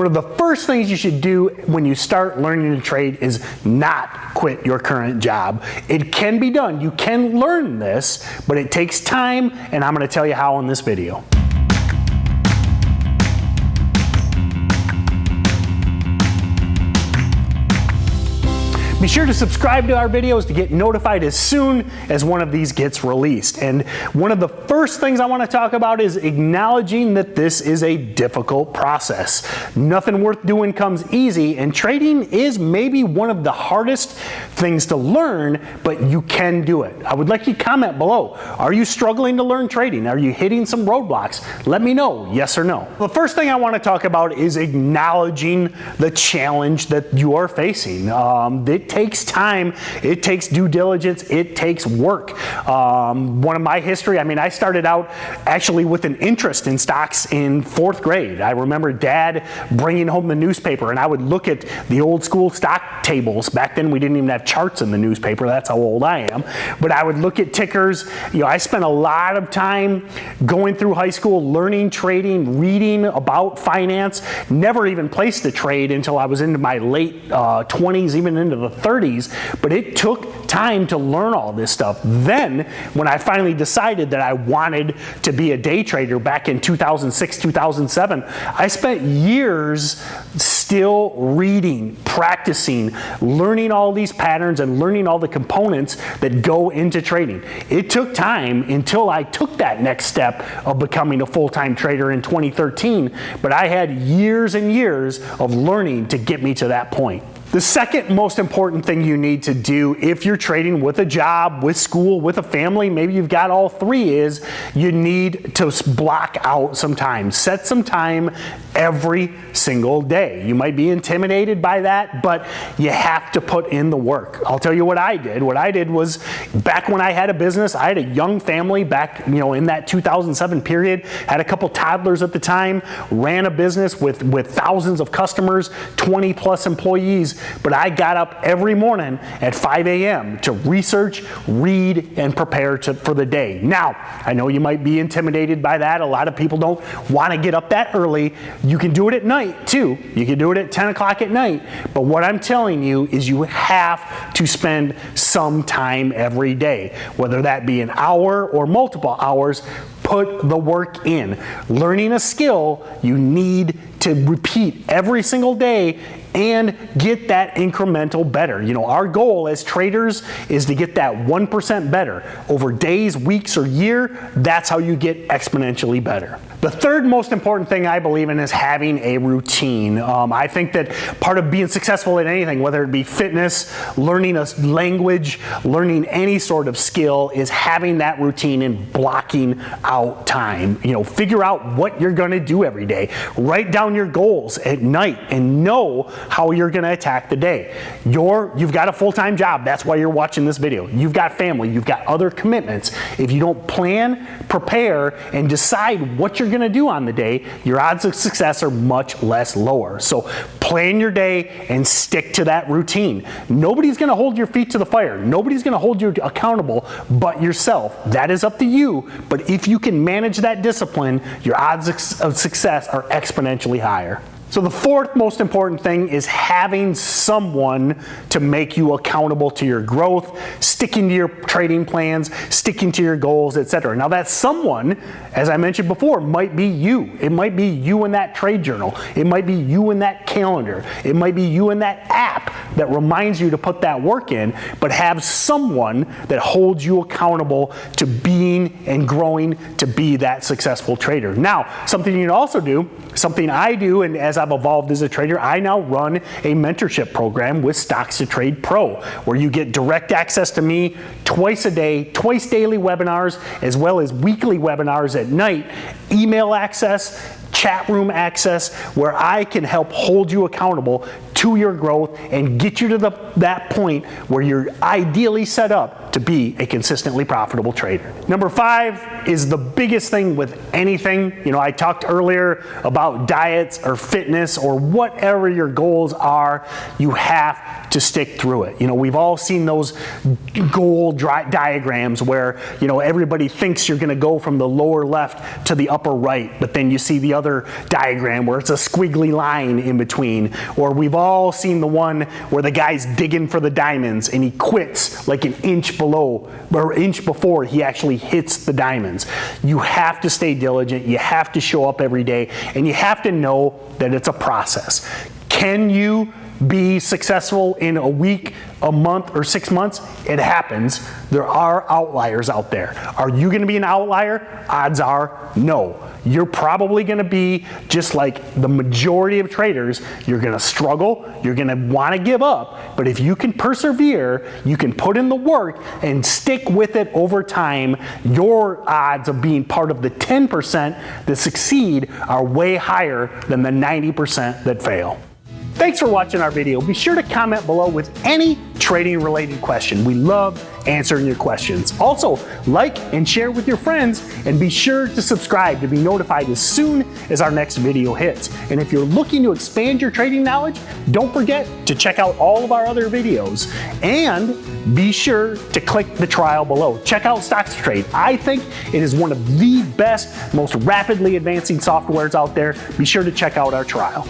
One of the first things you should do when you start learning to trade is not quit your current job. It can be done. You can learn this, but it takes time, and I'm going to tell you how in this video. Be sure to subscribe to our videos to get notified as soon as one of these gets released. And one of the first things I want to talk about is acknowledging that this is a difficult process. Nothing worth doing comes easy, and trading is maybe one of the hardest things to learn, but you can do it. I would like you to comment below. Are you struggling to learn trading? Are you hitting some roadblocks? Let me know, yes or no. The first thing I want to talk about is acknowledging the challenge that you are facing. It takes time, it takes due diligence, it takes work. One of my history, I started out actually with an interest in stocks in 4th grade. I remember Dad bringing home the newspaper, and I would look at the old school stock tables. Back then we didn't even have charts in the newspaper, that's how old I am. But I would look at tickers. I spent a lot of time going through high school, learning trading, reading about finance. Never even placed a trade until I was into my late 20s, even into the 30s, but it took time to learn all this stuff. Then, when I finally decided that I wanted to be a day trader back in 2006, 2007, I spent years still reading, practicing, learning all these patterns and learning all the components that go into trading. It took time until I took that next step of becoming a full-time trader in 2013, but I had years and years of learning to get me to that point. The second most important thing you need to do if you're trading with a job, with school, with a family, maybe you've got all three, is you need to block out some time. Set some time every single day. You might be intimidated by that, but you have to put in the work. I'll tell you what I did. What I did was, back when I had a business, I had a young family back, in that 2007 period, had a couple toddlers at the time, ran a business with thousands of customers, 20 plus employees. But I got up every morning at 5 a.m. to research, read, and prepare for the day. Now, I know you might be intimidated by that. A lot of people don't want to get up that early. You can do it at night too. You can do it at 10 o'clock at night. But what I'm telling you is you have to spend some time every day, whether that be an hour or multiple hours. Put the work in. Learning a skill, you need to repeat every single day and get that incremental better. Our goal as traders is to get that 1% better over days, weeks, or year. That's how you get exponentially better. The third most important thing I believe in is having a routine. I think that part of being successful at anything, whether it be fitness, learning a language, learning any sort of skill, is having that routine and blocking out time. Figure out what you're going to do every day. Write down your goals at night and know how you're going to attack the day. You've got a full-time job. That's why you're watching this video. You've got family. You've got other commitments. If you don't plan, prepare, and decide what you're going to do on the day, your odds of success are much lower. So plan your day and stick to that routine. Nobody's going to hold your feet to the fire. Nobody's going to hold you accountable but yourself. That is up to you. But if you can manage that discipline, your odds of success are exponentially higher. So the fourth most important thing is having someone to make you accountable to your growth, sticking to your trading plans, sticking to your goals, etc. Now that someone, as I mentioned before, might be you. It might be you in that trade journal. It might be you in that calendar. It might be you in that app that reminds you to put that work in, but have someone that holds you accountable to being and growing to be that successful trader. Now, something you can also do, something I do, and as I've evolved as a trader, I now run a mentorship program with Stocks to Trade Pro, where you get direct access to me twice a day, twice daily webinars, as well as weekly webinars at night, email access, chat room access, where I can help hold you accountable to your growth and get you to that point where you're ideally set up to be a consistently profitable trader. Number 5 is the biggest thing with anything. You know, I talked earlier about diets or fitness or whatever your goals are, you have to stick through it. You know, we've all seen those goal diagrams where, you know, everybody thinks you're going to go from the lower left to the upper right, but then you see the other diagram where it's a squiggly line in between. Or we've all seen the one where the guy's digging for the diamonds and he quits like an inch below or inch before he actually hits the diamonds. You have to stay diligent, you have to show up every day, and you have to know that it's a process. Can you be successful in a week, a month, or 6 months? It happens. There are outliers out there. Are you going to be an outlier? Odds are no. You're probably going to be just like the majority of traders. You're going to struggle. You're going to want to give up. But if you can persevere, you can put in the work and stick with it over time, your odds of being part of the 10% that succeed are way higher than the 90% that fail. Thanks for watching our video. Be sure to comment below with any trading related question. We love answering your questions. Also, like and share with your friends, and be sure to subscribe to be notified as soon as our next video hits. And if you're looking to expand your trading knowledge, don't forget to check out all of our other videos, and be sure to click the trial below. Check out Stocks to Trade. I think it is one of the best, most rapidly advancing softwares out there. Be sure to check out our trial.